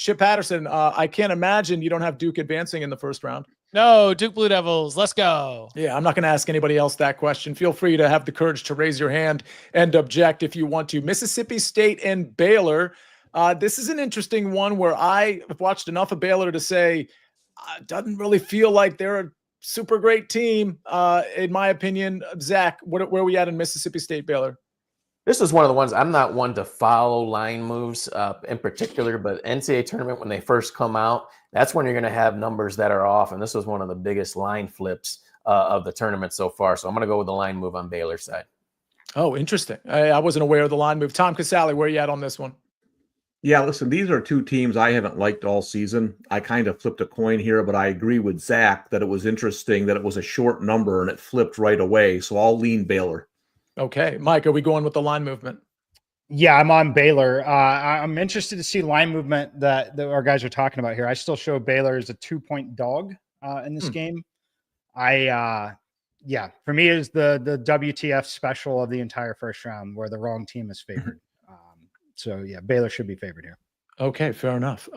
Chip Patterson, I can't imagine you don't have Duke advancing in the first round. No, Duke Blue Devils. Let's go. Yeah, I'm not going to ask anybody else that question. Feel free to have the courage to raise your hand and object if you want to. Mississippi State and Baylor. This is an interesting one where I have watched enough of Baylor to say doesn't really feel like they're a super great team, in my opinion. Zach, where are we at in Mississippi State, Baylor? This is one of the ones I'm not one to follow line moves in particular, but NCAA tournament, when they first come out, that's when you're going to have numbers that are off. And this was one of the biggest line flips of the tournament so far. So I'm going to go with the line move on Baylor's side. Oh, interesting. I wasn't aware of the line move. Tom Casale, where are you at on this one? Yeah, listen, these are two teams I haven't liked all season. I kind of flipped a coin here, but I agree with Zach that it was interesting that it was a short number and it flipped right away. So I'll lean Baylor. Okay. Mike, are we going with the line movement? Yeah, I'm on Baylor. I'm interested to see line movement that our guys are talking about here. I still show Baylor as a 2-point dog in this game. Yeah, for me, is the WTF special of the entire first round where the wrong team is favored. So yeah, Baylor should be favored here. Okay, fair enough.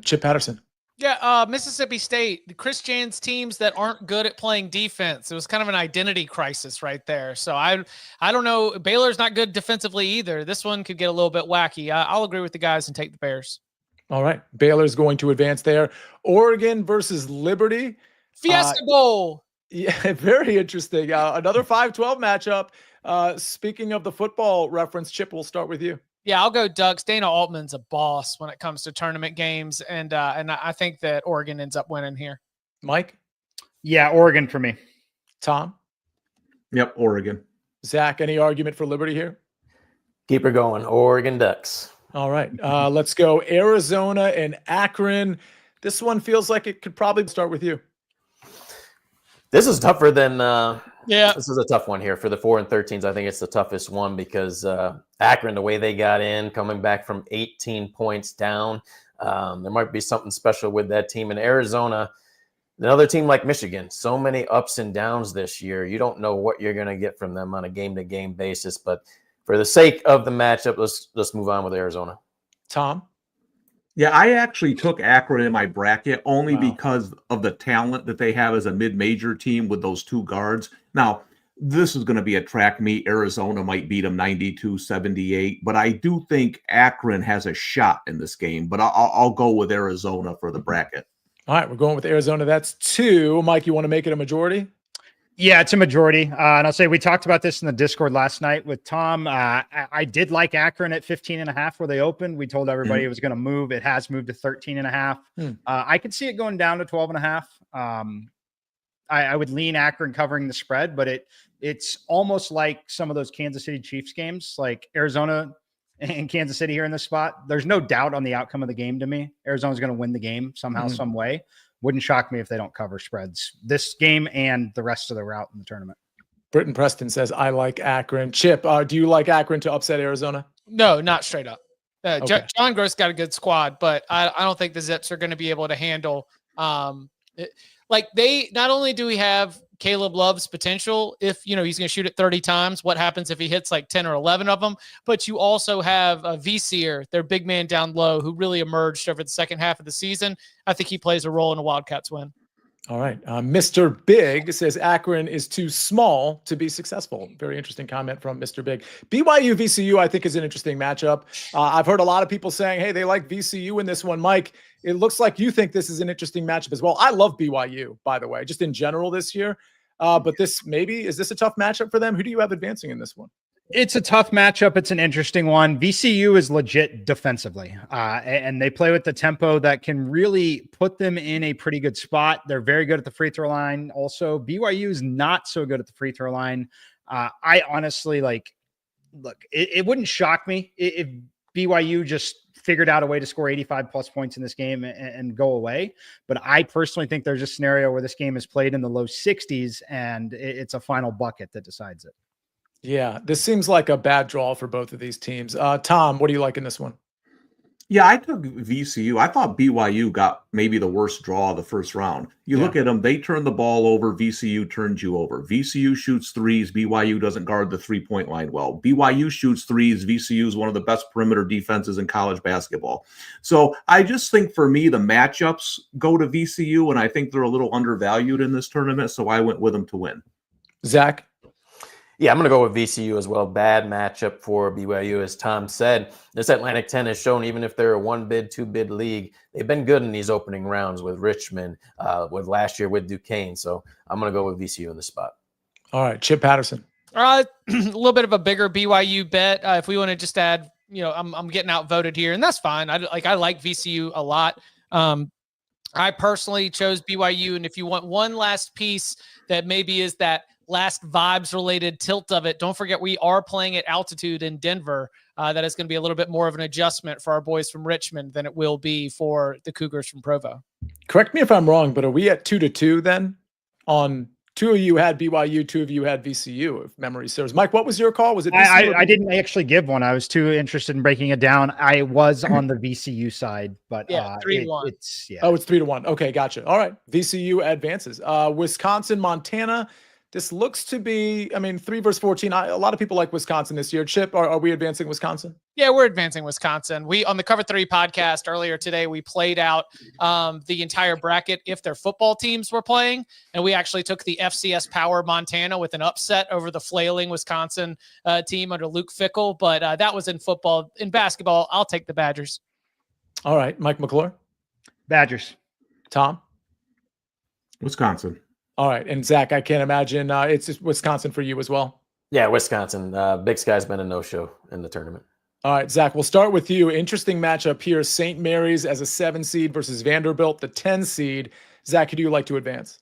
Chip Patterson. Yeah, Mississippi State, Chris Jan's teams that aren't good at playing defense. It was kind of an identity crisis right there. So I don't know. Baylor's not good defensively either. This one could get a little bit wacky. I'll agree with the guys and take the Bears. All right. Baylor's going to advance there. Oregon versus Liberty. Fiesta Bowl. Yeah, very interesting. Another 5-12 matchup. Speaking of the football reference, Chip, we'll start with you. Yeah, I'll go Ducks. Dana Altman's a boss when it comes to tournament games, and I think that Oregon ends up winning here. Mike? Yeah, Oregon for me. Tom? Yep, Oregon. Zach, any argument for Liberty here? Keep her going. Oregon Ducks. All right. Let's go Arizona and Akron. This one feels like it could probably start with you. This is tougher than yeah. This is a tough one here for the 4 and 13s. I think it's the toughest one because Akron, the way they got in, coming back from 18 points down, there might be something special with that team. In Arizona, another team like Michigan, so many ups and downs this year. You don't know what you're going to get from them on a game-to-game basis. But for the sake of the matchup, let's move on with Arizona. Tom? Yeah, I actually took Akron in my bracket only because of the talent that they have as a mid-major team with those two guards. Now, this is going to be a track meet. Arizona might beat them 92-78, but I do think Akron has a shot in this game. But I'll go with Arizona for the bracket. All right, we're going with Arizona. That's 2. Mike, you want to make it a majority? Yeah, it's a majority. And I'll say we talked about this in the Discord last night with Tom. I did like Akron at 15.5 where they opened. We told everybody it was going to move. It has moved to 13.5. I could see it going down to 12.5. I would lean Akron covering the spread, but it's almost like some of those Kansas City Chiefs games, like Arizona and Kansas City here in this spot. There's no doubt on the outcome of the game to me. Arizona's going to win the game somehow, some way. Wouldn't shock me if they don't cover spreads this game and the rest of the route in the tournament. Britton Preston says, I like Akron. Chip, do you like Akron to upset Arizona? No, not straight up. Okay. John Gross got a good squad, but I don't think the Zips are going to be able to handle not only do we have Caleb Love's potential, if he's going to shoot it 30 times, what happens if he hits like 10 or 11 of them? But you also have VCU, their big man down low, who really emerged over the second half of the season. I think he plays a role in a Wildcats win. All right. Mr. Big says Akron is too small to be successful. Very interesting comment from Mr. Big. BYU VCU, I think, is an interesting matchup. I've heard a lot of people saying, hey, they like VCU in this one. Mike, it looks like you think this is an interesting matchup as well. I love BYU, by the way, just in general this year. But is this a tough matchup for them? Who do you have advancing in this one? It's a tough matchup. It's an interesting one. VCU is legit defensively, and they play with the tempo that can really put them in a pretty good spot. They're very good at the free throw line. Also, BYU is not so good at the free throw line. I honestly it wouldn't shock me if BYU just figured out a way to score 85 plus points in this game and go away. But I personally think there's a scenario where this game is played in the low 60s and it's a final bucket that decides it. Yeah, this seems like a bad draw for both of these teams. Tom, what do you like in this one? Yeah, I took VCU. I thought BYU got maybe the worst draw of the first round. You look at them, they turn the ball over, VCU turns you over. VCU shoots threes, BYU doesn't guard the three-point line well. BYU shoots threes, VCU is one of the best perimeter defenses in college basketball. So I just think for me, the matchups go to VCU, and I think they're a little undervalued in this tournament, so I went with them to win. Zach? Yeah, I'm going to go with VCU as well. Bad matchup for BYU, as Tom said. This Atlantic 10 has shown, even if they're a one-bid, two-bid league, they've been good in these opening rounds with Richmond, with last year with Duquesne. So I'm going to go with VCU in the spot. All right, Chip Patterson. A little bit of a bigger BYU bet. If we want to just add, I'm getting outvoted here, and that's fine. I like VCU a lot. I personally chose BYU, and if you want one last piece that maybe is that last vibes related tilt of it, don't forget we are playing at altitude in Denver. That is going to be a little bit more of an adjustment for our boys from Richmond than it will be for the Cougars from Provo. Correct me if I'm wrong, but are we at 2-2 then? On two of you had BYU, two of you had VCU, if memory serves. Mike, what was your call? Was it VCU? I didn't actually give one. I was too interested in breaking it down. I was on the VCU side, but 3-1. It's 3-1. Okay, gotcha. All right, VCU advances. Wisconsin, Montana. This looks to be, 3 versus 14. A lot of people like Wisconsin this year. Chip, are we advancing Wisconsin? Yeah, we're advancing Wisconsin. We, on the Cover 3 podcast earlier today, we played out the entire bracket if their football teams were playing. And we actually took the FCS Power Montana with an upset over the flailing Wisconsin team under Luke Fickell. But that was in football. In basketball, I'll take the Badgers. All right, Mike McClure. Badgers. Tom? Wisconsin. All right. And Zach, I can't imagine it's just Wisconsin for you as well. Yeah, Wisconsin. Big Sky's been a no-show in the tournament. All right, Zach, we'll start with you. Interesting matchup here. St. Mary's as a 7 seed versus Vanderbilt, the 10 seed. Zach, who do you like to advance?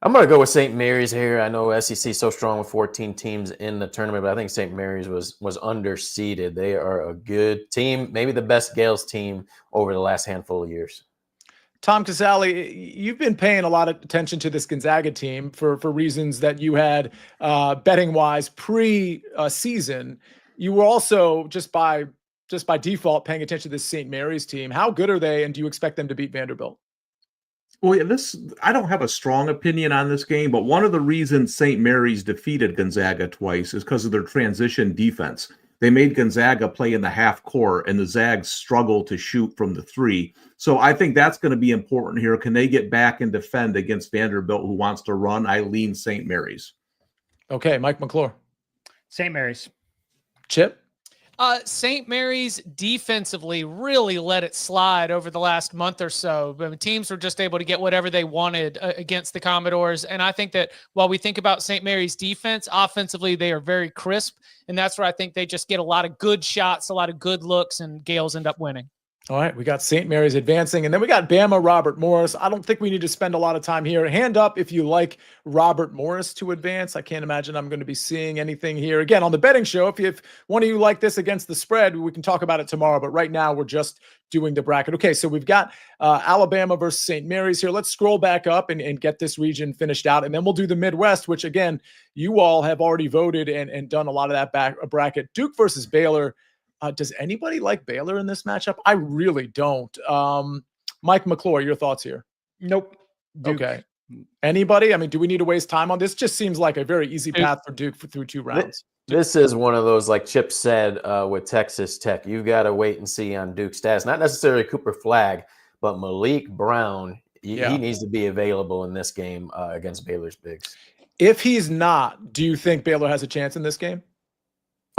I'm going to go with St. Mary's here. I know SEC so strong with 14 teams in the tournament, but I think St. Mary's was underseeded. They are a good team, maybe the best Gales team over the last handful of years. Tom Casale, you've been paying a lot of attention to this Gonzaga team for reasons that you had betting-wise pre-season. You were also just by default paying attention to this St. Mary's team. How good are they, and do you expect them to beat Vanderbilt? Well, I don't have a strong opinion on this game, but one of the reasons St. Mary's defeated Gonzaga twice is because of their transition defense. They made Gonzaga play in the half court, and the Zags struggle to shoot from the three. So I think that's going to be important here. Can they get back and defend against Vanderbilt, who wants to run? I lean St. Mary's. Okay, Mike McClure. St. Mary's. Chip? St. Mary's defensively really let it slide over the last month or so. Teams were just able to get whatever they wanted against the Commodores. And I think that while we think about St. Mary's defense, offensively, they are very crisp. And that's where I think they just get a lot of good shots, a lot of good looks, and Gales end up winning. All right, we got St. Mary's advancing, and then we got Bama Robert Morris. I don't think we need to spend a lot of time here. Hand up if you like Robert Morris to advance. I can't imagine I'm going to be seeing anything here. Again, on the betting show, if one of you like this against the spread, we can talk about it tomorrow. But right now, we're just doing the bracket. Okay, so we've got Alabama versus St. Mary's here. Let's scroll back up and get this region finished out, and then we'll do the Midwest, which, again, you all have already voted and done a lot of that bracket. Duke versus Baylor. Does anybody like Baylor in this matchup? I really don't. Mike McClure, your thoughts here? Nope. Duke. Okay. Anybody? Do we need to waste time on this? Just seems like a very easy path for Duke through 2 rounds. This is one of those, like Chip said, with Texas Tech. You've got to wait and see on Duke's stats. Not necessarily Cooper Flagg, but Malik Brown. He needs to be available in this game against Baylor's bigs. If he's not, do you think Baylor has a chance in this game?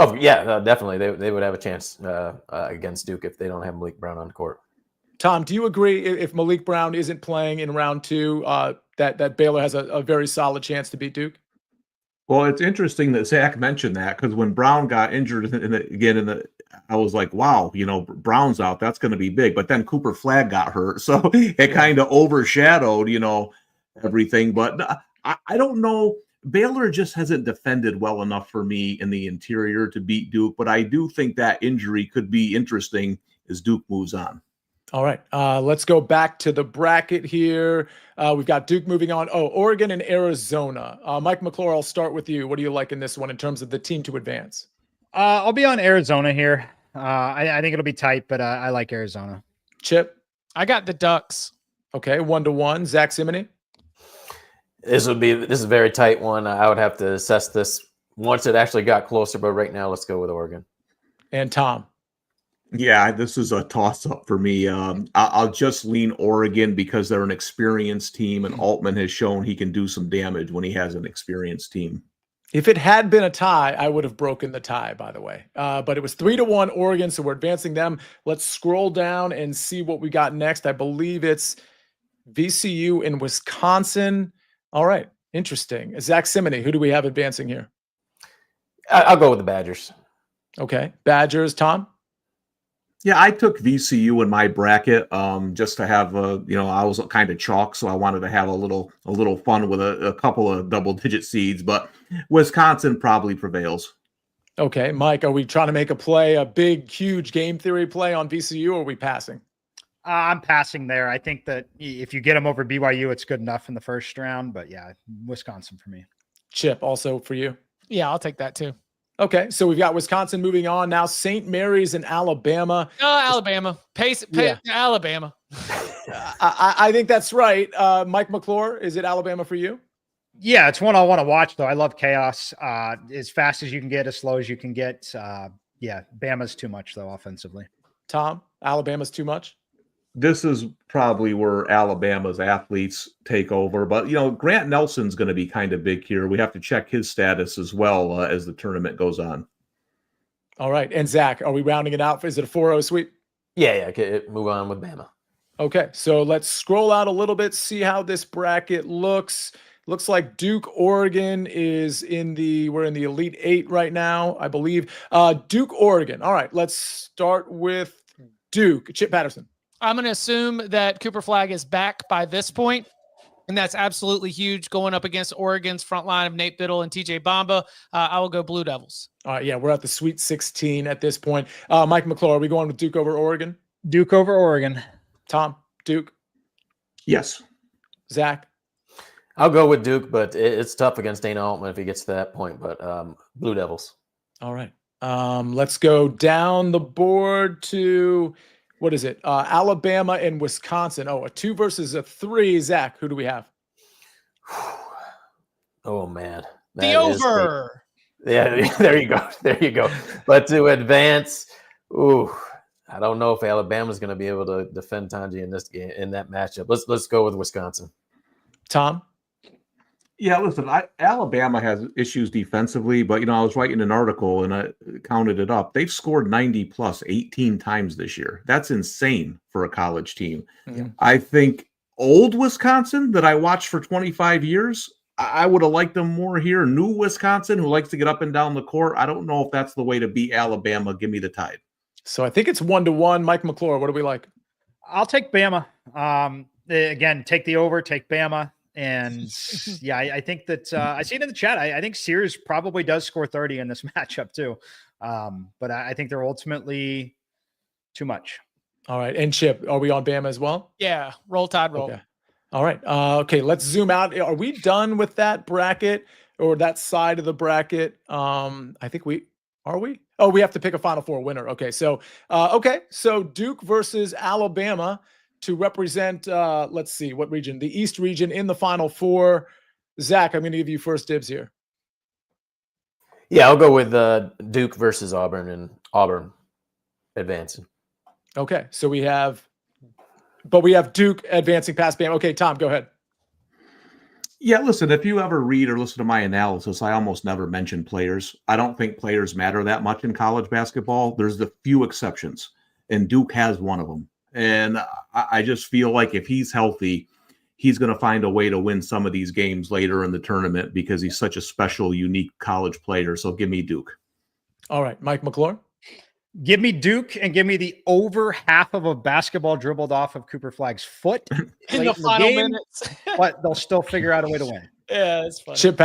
Oh, yeah, definitely. They would have a chance against Duke if they don't have Malik Brown on the court. Tom, do you agree if Malik Brown isn't playing in round 2 that Baylor has a very solid chance to beat Duke? Well, it's interesting that Zack mentioned that, because when Brown got injured I was like, wow, Brown's out. That's going to be big. But then Cooper Flagg got hurt. So it kind of overshadowed, everything. But I don't know. Baylor just hasn't defended well enough for me in the interior to beat Duke, but I do think that injury could be interesting as Duke moves on. All right, let's go back to the bracket here. We've got Duke moving on. Oh, Oregon and Arizona. Mike McClure, I'll start with you. What do you like in this one in terms of the team to advance? I'll be on Arizona here. I think it'll be tight, but I like Arizona. Chip. I got the Ducks. Okay, 1-1. Zack, Cimini. This is a very tight one. I would have to assess this once it actually got closer, but right now let's go with Oregon. And Tom. Yeah, this is a toss-up for me. I'll just lean Oregon because they're an experienced team, and Altman has shown he can do some damage when he has an experienced team. If it had been a tie, I would have broken the tie, by the way. But it was 3-1 Oregon, so we're advancing them. Let's scroll down and see what we got next. I believe it's VCU in Wisconsin. All right, interesting. Zack, Cimini, who do we have advancing here? I'll go with the Badgers. Okay, Badgers. Tom? Yeah, I took VCU in my bracket just to have I was kind of chalk, so I wanted to have a little fun with a couple of double-digit seeds, but Wisconsin probably prevails. Okay, Mike, are we trying to make a play, a big, huge game theory play on VCU, or are we passing? I'm passing there. I think that if you get them over BYU, it's good enough in the first round, but yeah, Wisconsin for me. Chip, also for you? Yeah, I'll take that too. Okay, so we've got Wisconsin moving on now. St. Mary's in Alabama. Alabama. Yeah. Alabama. I think that's right. Mike McClure, is it Alabama for you? Yeah, it's one I want to watch, though. I love chaos. As fast as you can get, as slow as you can get. Yeah, Bama's too much, though, offensively. Tom, Alabama's too much? This is probably where Alabama's athletes take over. But, Grant Nelson's going to be kind of big here. We have to check his status as well as the tournament goes on. All right. And Zack, are we rounding it out? Is it a 4-0 sweep? Yeah. Move on with Bama. Okay. So let's scroll out a little bit, see how this bracket looks. Looks like Duke, Oregon is we're in the Elite Eight right now, I believe. Duke, Oregon. All right. Let's start with Duke. Chip Patterson. I'm going to assume that Cooper Flagg is back by this point, and that's absolutely huge going up against Oregon's front line of Nate Biddle and TJ Bamba. I will go Blue Devils. All right, yeah, we're at the Sweet 16 at this point. Mike McClure, are we going with Duke over Oregon? Duke over Oregon. Tom, Duke? Yes. Zack? I'll go with Duke, but it's tough against Dana Altman if he gets to that point, but Blue Devils. All right. Let's go down the board to... What is it? Alabama and Wisconsin. Oh, a 2 versus a 3. Zack, who do we have? Oh, man. The over. Yeah, there you go. But to advance, I don't know if Alabama's going to be able to defend Tanji in this game, in that matchup. Let's go with Wisconsin. Tom? Yeah, listen, Alabama has issues defensively, but, I was writing an article and I counted it up. They've scored 90 plus 18 times this year. That's insane for a college team. Mm-hmm. I think old Wisconsin that I watched for 25 years, I would have liked them more here. New Wisconsin, who likes to get up and down the court, I don't know if that's the way to beat Alabama. Give me the Tide. So I think it's 1-1. Mike McClure, what do we like? I'll take Bama. Again, take the over, take Bama. And yeah, I think that I see it in the chat. I think Sears probably does score 30 in this matchup too. But I think they're ultimately too much. All right. And Chip, are we on Bama as well? Yeah. Roll Tide, roll. Okay. All right. Okay. Let's zoom out. Are we done with that bracket or that side of the bracket? I think are we? Oh, we have to pick a Final Four winner. Okay. So, So Duke versus Alabama to represent, let's see, what region? The East region in the Final Four. Zack, I'm going to give you first dibs here. Yeah, I'll go with Duke versus Auburn and Auburn advancing. Okay, so we have Duke advancing past Bama. Okay, Tom, go ahead. Yeah, listen, if you ever read or listen to my analysis, I almost never mention players. I don't think players matter that much in college basketball. There's the few exceptions, and Duke has one of them. And I just feel like if he's healthy, he's going to find a way to win some of these games later in the tournament because he's such a special, unique college player. So give me Duke. All right. Mike McClure? Give me Duke and give me the over half of a basketball dribbled off of Cooper Flagg's foot in the final minutes. But they'll still figure out a way to win. Yeah, it's funny. Chip